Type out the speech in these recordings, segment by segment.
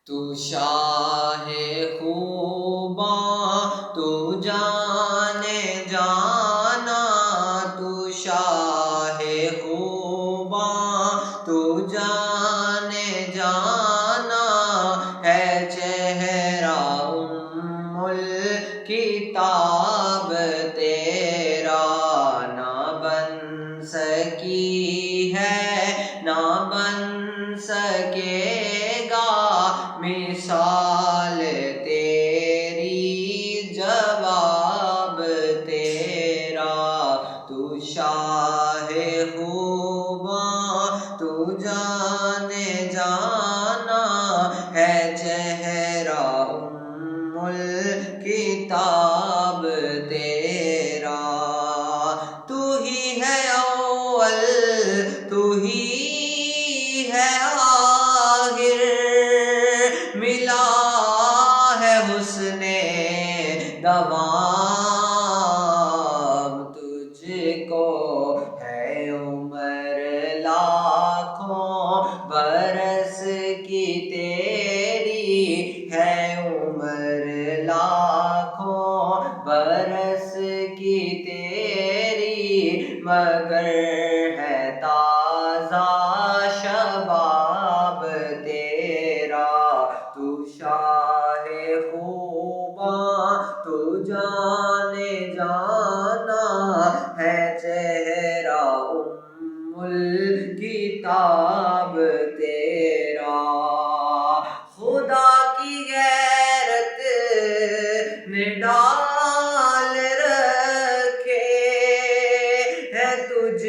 تو شاہ خوباں تو جانے جانا، تو شاہ خوباں تو جانے جانا، ہے چہرہ ام الکتاب تیرا، نہ بن سکی ہے نہ بن سکے گا مثال تیری، جواب تیرا۔ تو شاہ خوباں تو جانے جانا، ہے چہرہ ام الکتاب تیرا۔ تو ہی ہے اول تو ہی ہے آخر، ملا ہے حسن دوام تجھ کو، ہے عمر لاکھوں برس کی تیری، ہے عمر لاکھوں برس کی تیری، مگر ہے تازہ شباب تیرا۔ تو شاہ خوباں تو جانے جانا، ہے چہرہ ام الکتاب تیرا۔ خدا کی غیرت نے ڈال رکھے ہے تجھ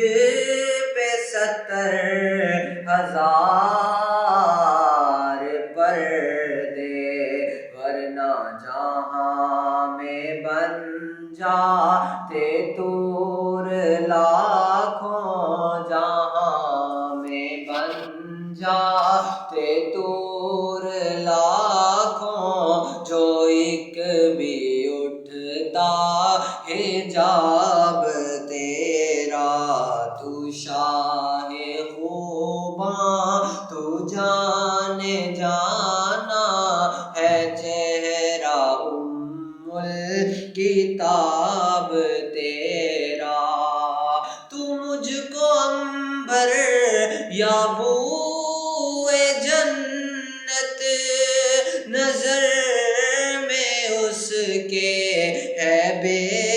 پہ 70,000 پردے، ورنہ جہاں میں بن جاتے طور لاکھوں، جہاں میں بن جاتے طور لاکھوں، جو ایک بھی اٹھتا حجاب تیرا۔ تو شاہ خوباں تو جانے جانا، ہے چہرہ ام الکتاب تیرا۔ تو مجھ کو عنبر یا وہ